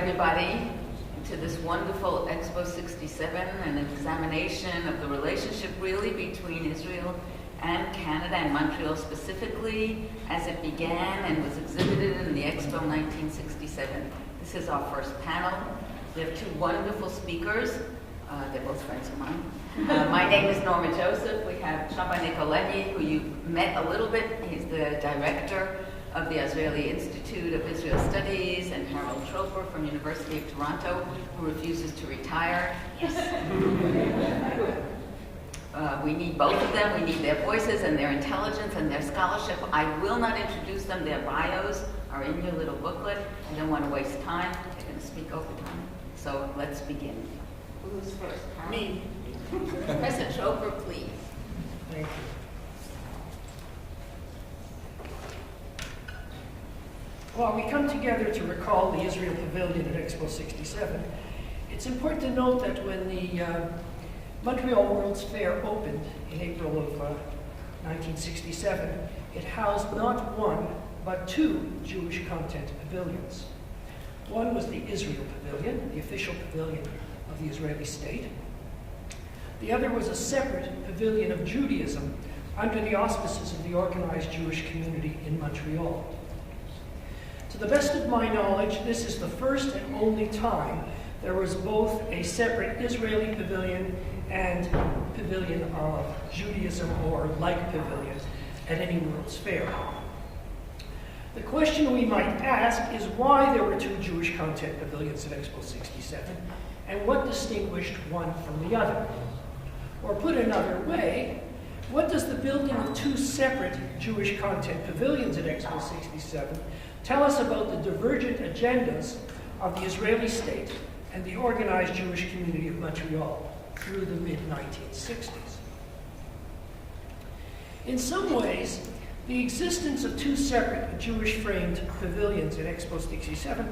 everybody to this wonderful Expo 67, an examination of the relationship really between Israel and Canada and Montreal specifically as it began and was exhibited in the Expo 1967. This is our first panel. We have two wonderful speakers. They're both friends of mine. My name is Norma Joseph. We have Shamba Nikoleni, who you met a little bit. He's the director of the Azrieli Institute of Israel Studies, and Harold Troper from University of Toronto, who refuses to retire. Yes. We need both of them. We need their voices and their intelligence and their scholarship. I will not introduce them. Their bios are in your little booklet. I don't want to waste time. They're going to speak over time. So let's begin. Who's first? Me. Professor Troper, please. Thank you. While we come together to recall the Israel Pavilion at Expo 67, it's important to note that when the Montreal World's Fair opened in April of 1967, it housed not one, but two Jewish content pavilions. One was the Israel Pavilion, the official pavilion of the Israeli state. The other was a separate pavilion of Judaism under the auspices of the organized Jewish community in Montreal. To the best of my knowledge, this is the first and only time there was both a separate Israeli pavilion and pavilion of Judaism or like pavilion at any World's Fair. The question we might ask is why there were two Jewish content pavilions at Expo 67 and what distinguished one from the other. Or put another way, what does the building of two separate Jewish content pavilions at Expo 67 tell us about the divergent agendas of the Israeli state and the organized Jewish community of Montreal through the mid-1960s? In some ways, the existence of two separate Jewish-framed pavilions at Expo 67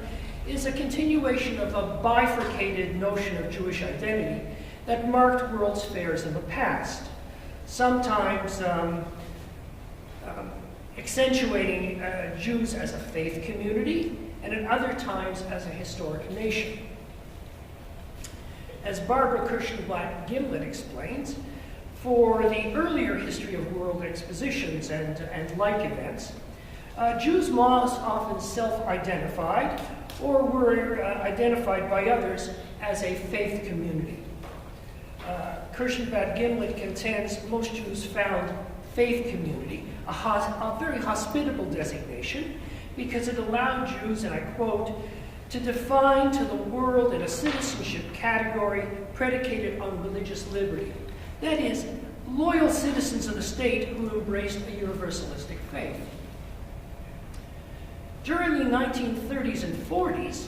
is a continuation of a bifurcated notion of Jewish identity that marked World's Fairs in the past, sometimes accentuating Jews as a faith community, and at other times as a historic nation. As Barbara Kirschenblatt-Gimlet explains, for the earlier history of world expositions and like events, Jews most often self-identified or were identified by others as a faith community. Kirschenblatt-Gimlet contends most Jews found faith community a very hospitable designation because it allowed Jews, and I quote, to define to the world in a citizenship category predicated on religious liberty. That is, loyal citizens of the state who embraced a universalistic faith. During the 1930s and 40s,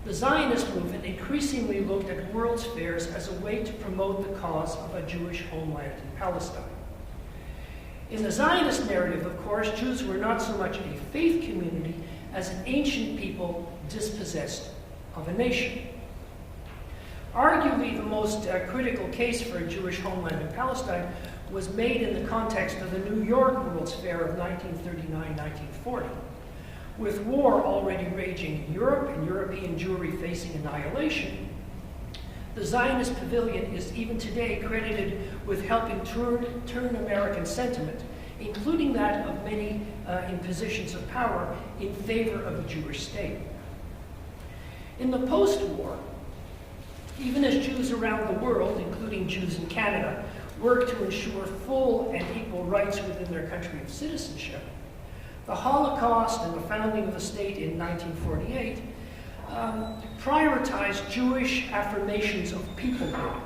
the Zionist movement increasingly looked at World's Fairs as a way to promote the cause of a Jewish homeland in Palestine. In the Zionist narrative, of course, Jews were not so much a faith community as an ancient people dispossessed of a nation. Arguably, the most critical case for a Jewish homeland in Palestine was made in the context of the New York World's Fair of 1939-1940. With war already raging in Europe and European Jewry facing annihilation, the Zionist pavilion is even today credited with helping turn American sentiment, including that of many in positions of power, in favor of a Jewish state. In the post-war, even as Jews around the world, including Jews in Canada, worked to ensure full and equal rights within their country of citizenship, the Holocaust and the founding of the state in 1948 prioritized Jewish affirmations of peoplehood.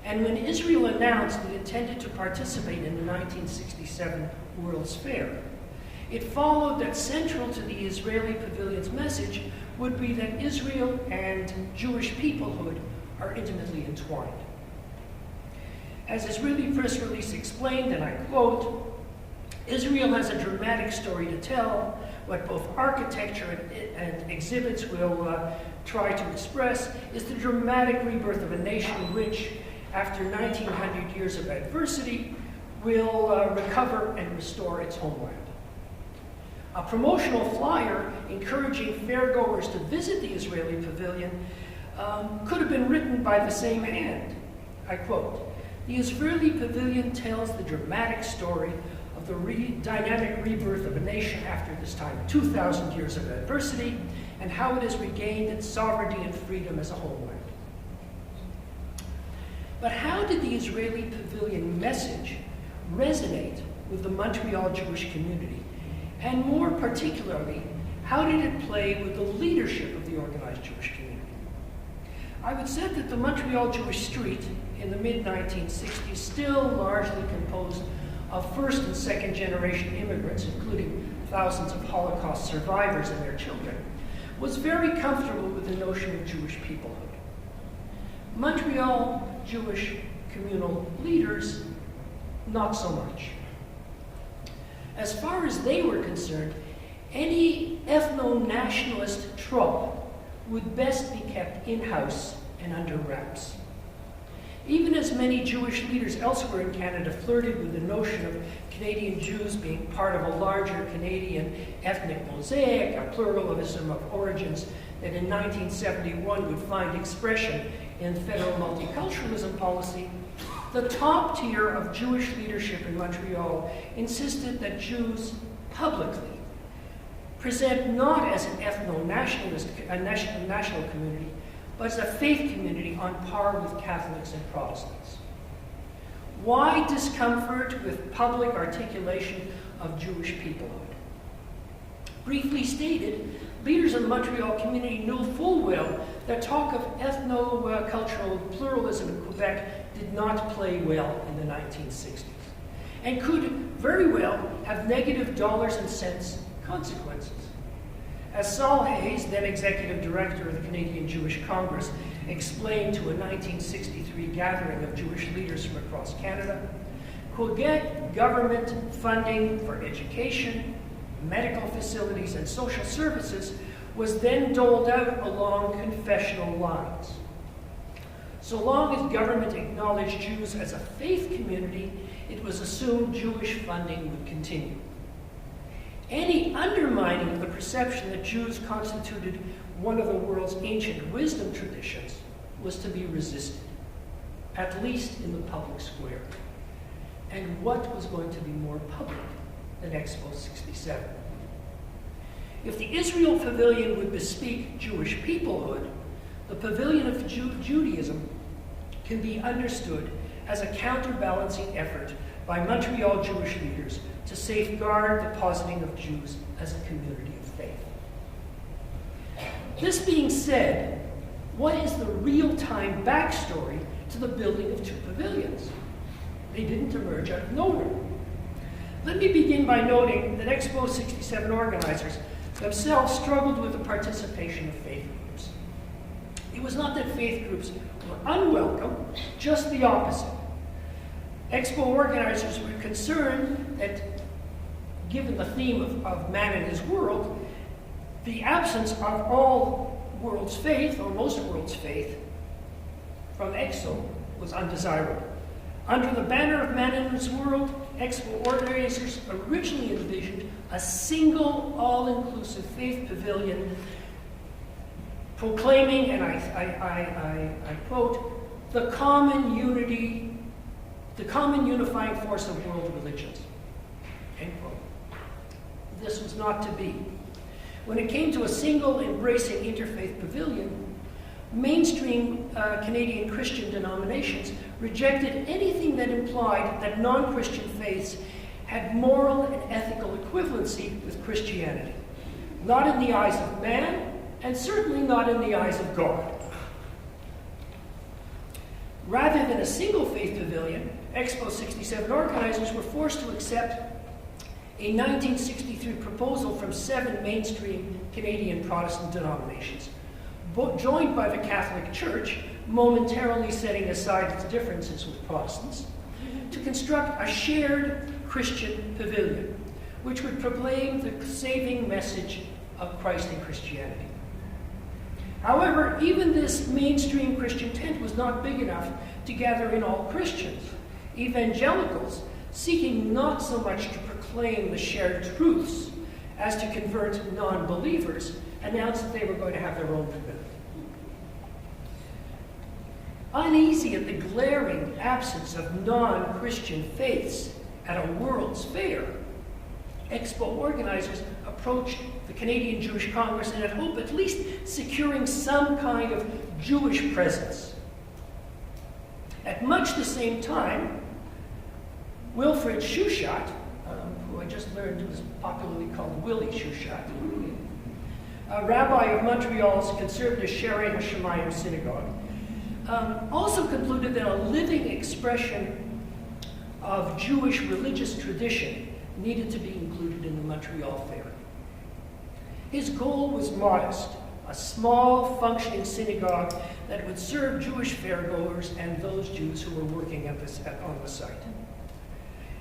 And when Israel announced it intended to participate in the 1967 World's Fair, it followed that central to the Israeli pavilion's message would be that Israel and Jewish peoplehood are intimately entwined. As Israeli press release explained, and I quote, Israel has a dramatic story to tell. What both architecture and exhibits will try to express is the dramatic rebirth of a nation which, after 1900 years of adversity, will recover and restore its homeland. A promotional flyer encouraging fairgoers to visit the Israeli pavilion could have been written by the same hand. I quote, "The Israeli pavilion tells the dramatic story of the dynamic rebirth of a nation after this time, 2,000 years of adversity, and how it has regained its sovereignty and freedom as a homeland." But how did the Israeli pavilion message resonate with the Montreal Jewish community? And more particularly, how did it play with the leadership of the organized Jewish community? I would say that the Montreal Jewish street in the mid-1960s, still largely composed of first and second generation immigrants, including thousands of Holocaust survivors and their children, was very comfortable with the notion of Jewish peoplehood. Montreal Jewish communal leaders, not so much. As far as they were concerned, any ethno-nationalist trope would best be kept in-house and under wraps. Even as many Jewish leaders elsewhere in Canada flirted with the notion of Canadian Jews being part of a larger Canadian ethnic mosaic, a pluralism of origins that in 1971 would find expression in federal multiculturalism policy, the top tier of Jewish leadership in Montreal insisted that Jews publicly present not as an ethno-nationalist, national community, but as a faith community on par with Catholics and Protestants. Why discomfort with public articulation of Jewish peoplehood? Briefly stated, leaders of the Montreal community knew full well that talk of ethno-cultural pluralism in Quebec did not play well in the 1960s, and could very well have negative dollars and cents consequences. As Saul Hayes, then executive director of the Canadian Jewish Congress, explained to a 1963 gathering of Jewish leaders from across Canada, Quebec government funding for education, medical facilities, and social services was then doled out along confessional lines. So long as government acknowledged Jews as a faith community, it was assumed Jewish funding would continue. Any undermining of the perception that Jews constituted one of the world's ancient wisdom traditions was to be resisted, at least in the public square. And what was going to be more public than Expo 67? If the Israel Pavilion would bespeak Jewish peoplehood, the Pavilion of Judaism can be understood as a counterbalancing effort by Montreal Jewish leaders to safeguard the positing of Jews as a community of faith. This being said, what is the real-time backstory to the building of two pavilions? They didn't emerge out of nowhere. Let me begin by noting that Expo 67 organizers themselves struggled with the participation of faith groups. It was not that faith groups were unwelcome, just the opposite. Expo organizers were concerned that, given the theme of man and his world, the absence of all world's faith, or most world's faith, from Expo was undesirable. Under the banner of man and his world, Expo organizers originally envisioned a single, all-inclusive faith pavilion proclaiming, and I quote, the common unifying force of world religions, end quote. This was not to be. When it came to a single, embracing interfaith pavilion, mainstream Canadian Christian denominations rejected anything that implied that non-Christian faiths had moral and ethical equivalency with Christianity. Not in the eyes of man, and certainly not in the eyes of God. Rather than a single faith pavilion, Expo 67 organizers were forced to accept a 1963 proposal from 7 mainstream Canadian Protestant denominations, joined by the Catholic Church, momentarily setting aside its differences with Protestants, to construct a shared Christian pavilion, which would proclaim the saving message of Christ and Christianity. However, even this mainstream Christian tent was not big enough to gather in all Christians. Evangelicals, seeking not so much to proclaim the shared truths as to convert non-believers, announced that they were going to have their own pavilion. Uneasy at the glaring absence of non-Christian faiths at a World's Fair, Expo organizers approached the Canadian Jewish Congress in a hope at least securing some kind of Jewish presence. At much the same time, Wilfred Shushat, who I just learned was popularly called Willie Shushat, a rabbi of Montreal's conservative Sherei HaShemayim synagogue, also concluded that a living expression of Jewish religious tradition needed to be included in the Montreal Fair. His goal was modest, a small functioning synagogue that would serve Jewish fairgoers and those Jews who were working on the site.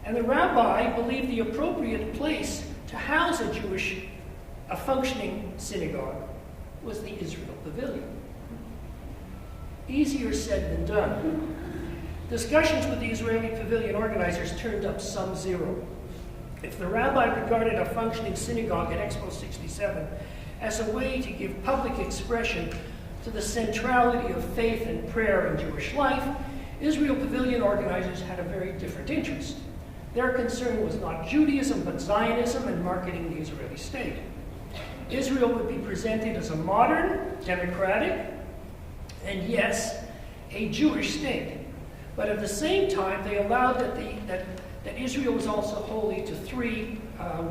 And the rabbi believed the appropriate place to house a functioning synagogue was the Israel Pavilion. Easier said than done. Discussions with the Israeli Pavilion organizers turned up sum zero. If the rabbi regarded a functioning synagogue at Expo 67 as a way to give public expression to the centrality of faith and prayer in Jewish life, Israel Pavilion organizers had a very different interest. Their concern was not Judaism, but Zionism and marketing the Israeli state. Israel would be presented as a modern, democratic, and yes, a Jewish state. But at the same time, they allowed that Israel was also holy to three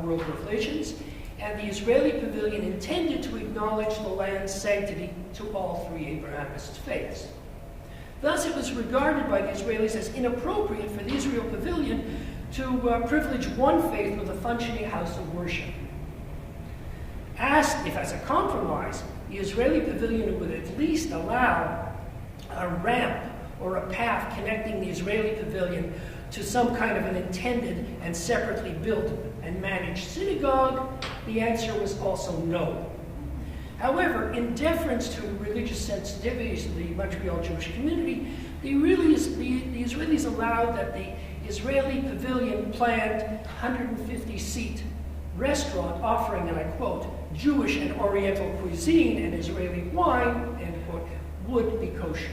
world religions, and the Israeli Pavilion intended to acknowledge the land's sanctity to all three Abrahamist faiths. Thus, it was regarded by the Israelis as inappropriate for the Israel Pavilion to privilege one faith with a functioning house of worship. Asked if, as a compromise, the Israeli Pavilion would at least allow a ramp or a path connecting the Israeli Pavilion to some kind of an intended and separately built and managed synagogue, the answer was also no. However, in deference to religious sensitivities of the Montreal Jewish community, the Israelis allowed that the Israeli Pavilion planned 150-seat restaurant offering, and I quote, Jewish and Oriental cuisine and Israeli wine, end quote, would be kosher.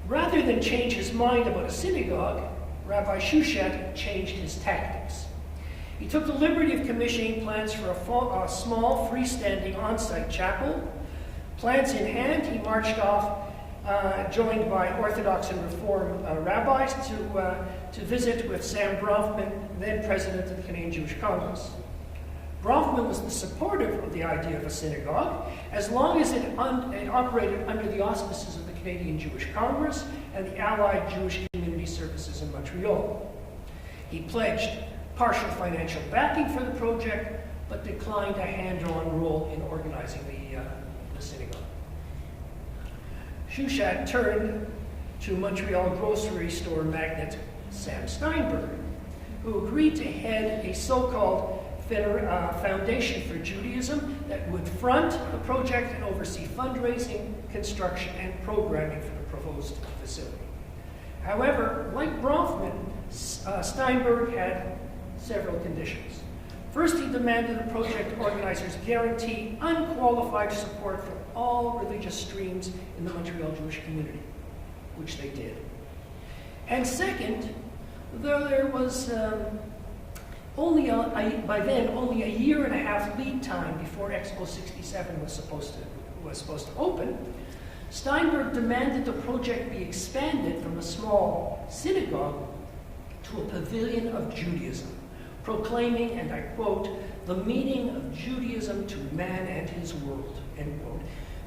Rather than change his mind about a synagogue, Rabbi Shushat changed his tactics. He took the liberty of commissioning plans for a small freestanding on-site chapel. Plans in hand, he marched off, joined by Orthodox and Reform rabbis, to visit with Sam Bronfman, then president of the Canadian Jewish Congress. Bronfman was the supporter of the idea of a synagogue, as long as it operated under the auspices of the Canadian Jewish Congress and the Allied Jewish Community Services in Montreal. He pledged partial financial backing for the project, but declined a hand-on role in organizing the synagogue. Shushat turned to Montreal grocery store magnate Sam Steinberg, who agreed to head a so-called Foundation for Judaism that would front the project and oversee fundraising, construction, and programming for the proposed facility. However, like Bronfman, Steinberg had several conditions. First, he demanded the project organizers guarantee unqualified support from all religious streams in the Montreal Jewish community, which they did. And second, though there was by then only a year and a half lead time before Expo 67 was supposed to open, Steinberg demanded the project be expanded from a small synagogue to a pavilion of Judaism, proclaiming, and I quote, the meaning of Judaism to man and his world, end quote.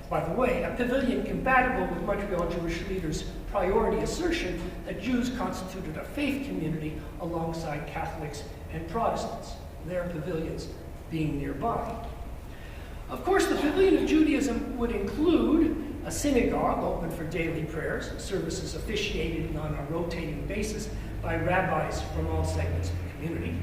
By the way, a pavilion compatible with Montreal Jewish leaders' priority assertion that Jews constituted a faith community alongside Catholics and Protestants, their pavilions being nearby. Of course, the Pavilion of Judaism would include a synagogue open for daily prayers, services officiated on a rotating basis by rabbis from all segments of the community.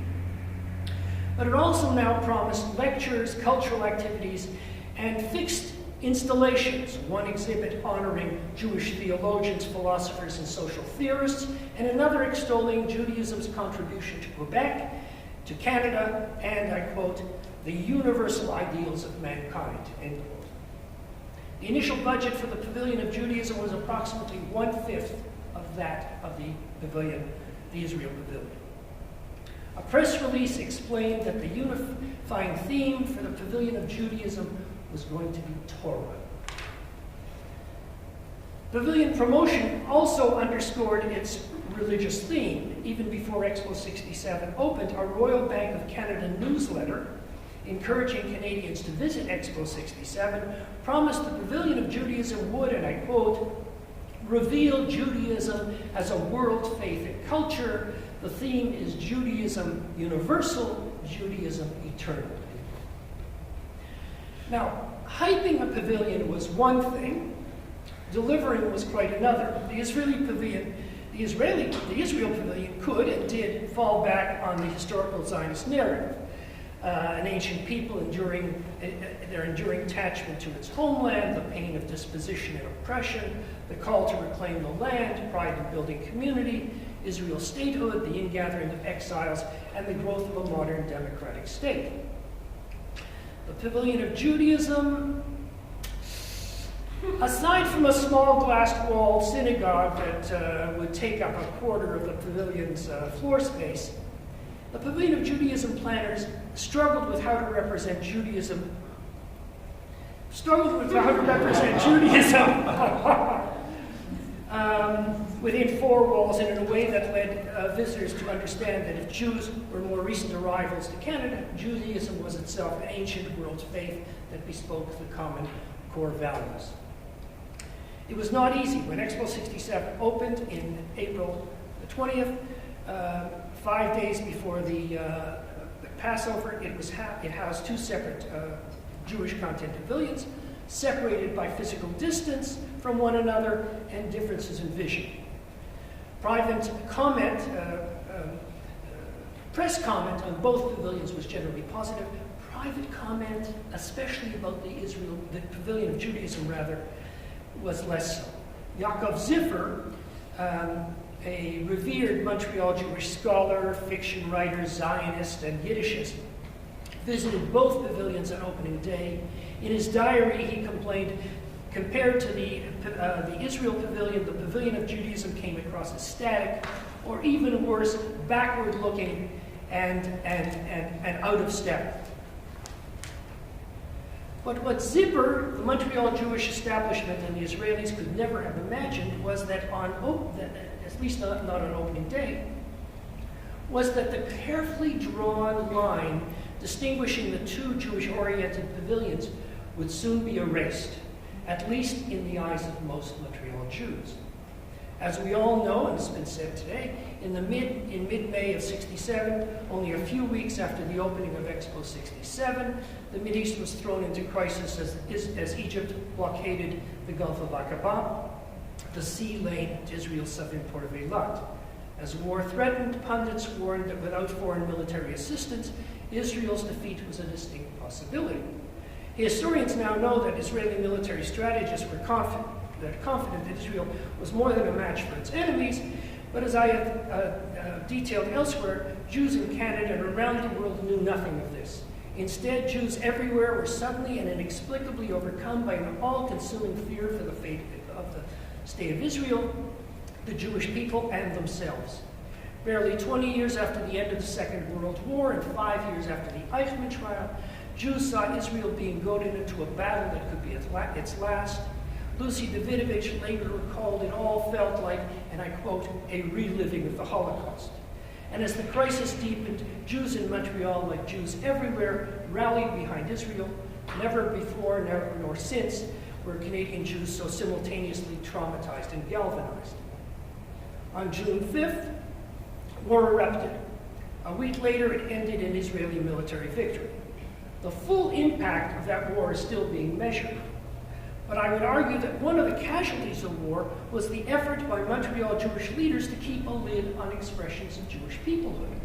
But it also now promised lectures, cultural activities, and fixed installations, one exhibit honoring Jewish theologians, philosophers, and social theorists, and another extolling Judaism's contribution to Quebec, to Canada, and, I quote, the universal ideals of mankind, end quote. The initial budget for the Pavilion of Judaism was approximately 1/5 of that of the pavilion, the Israel Pavilion. A press release explained that the unifying theme for the Pavilion of Judaism was going to be Torah. Pavilion promotion also underscored its religious theme. Even before Expo 67 opened, a Royal Bank of Canada newsletter encouraging Canadians to visit Expo 67 promised the Pavilion of Judaism would, and I quote, reveal Judaism as a world faith and culture. The theme is Judaism universal, Judaism eternal. Now, hyping a pavilion was one thing, delivering was quite another. The Israel Pavilion could and did fall back on the historical Zionist narrative. An ancient people their enduring attachment to its homeland, the pain of disposition and oppression, the call to reclaim the land, pride in building community, Israel's statehood, the ingathering of exiles, and the growth of a modern democratic state. The Pavilion of Judaism, aside from a small glass-walled synagogue that would take up a quarter of the pavilion's floor space, the Pavilion of Judaism planners struggled with how to represent Judaism within four walls and in a way that led visitors to understand that if Jews were more recent arrivals to Canada, Judaism was itself an ancient world faith that bespoke the common core values. It was not easy. When Expo 67 opened in April the 20th, 5 days before the Passover, it housed two separate Jewish content pavilions, separated by physical distance from one another and differences in vision. Private comment, press comment on both pavilions was generally positive. Private comment, especially about the Pavilion of Judaism was less so. Yaakov Ziffer, a revered Montreal Jewish scholar, fiction writer, Zionist, and Yiddishist, visited both pavilions on opening day. In his diary, he complained, compared to the Israel Pavilion, the Pavilion of Judaism came across as static, or even worse, backward-looking and out of step. But what Zipper, the Montreal Jewish establishment, and the Israelis could never have imagined was that at least not on opening day, was that the carefully drawn line distinguishing the two Jewish-oriented pavilions would soon be erased, at least in the eyes of most Montreal Jews. As we all know, and it's been said today, in mid-May of 67, only a few weeks after the opening of Expo 67, the Mideast was thrown into crisis as Egypt blockaded the Gulf of Aqaba, the sea lane to Israel's southern port of Eilat. As war threatened, pundits warned that without foreign military assistance, Israel's defeat was a distinct possibility. Historians now know that Israeli military strategists were confident that Israel was more than a match for its enemies, but as I have detailed elsewhere, Jews in Canada and around the world knew nothing of this. Instead, Jews everywhere were suddenly and inexplicably overcome by an all-consuming fear for the fate of the State of Israel, the Jewish people, and themselves. Barely 20 years after the end of the Second World War and 5 years after the Eichmann trial, Jews saw Israel being goaded into a battle that could be its last. Lucy Davidovich later recalled it all felt like, and I quote, a reliving of the Holocaust. And as the crisis deepened, Jews in Montreal, like Jews everywhere, rallied behind Israel. Never before nor since were Canadian Jews so simultaneously traumatized and galvanized. On June 5th, war erupted. A week later, it ended in Israeli military victory. The full impact of that war is still being measured. But I would argue that one of the casualties of war was the effort by Montreal Jewish leaders to keep a lid on expressions of Jewish peoplehood.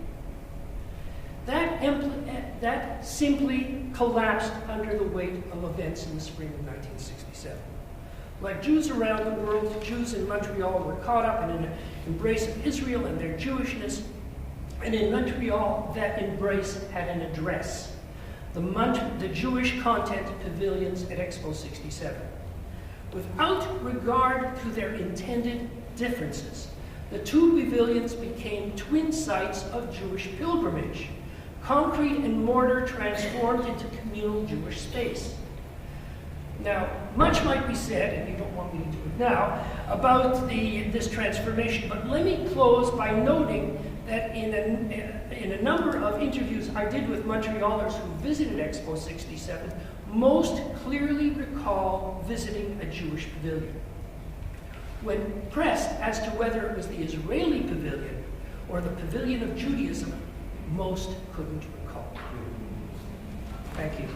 That simply collapsed under the weight of events in the spring of 1967. Like Jews around the world, Jews in Montreal were caught up in an embrace of Israel and their Jewishness, and in Montreal, that embrace had an address. the Jewish content pavilions at Expo 67. Without regard to their intended differences, the two pavilions became twin sites of Jewish pilgrimage, concrete and mortar transformed into communal Jewish space. Now, much might be said, and you don't want me to do it now, about this transformation, but let me close by noting that in a number of interviews I did with Montrealers who visited Expo 67, most clearly recall visiting a Jewish pavilion. When pressed as to whether it was the Israeli pavilion or the Pavilion of Judaism, most couldn't recall. Thank you.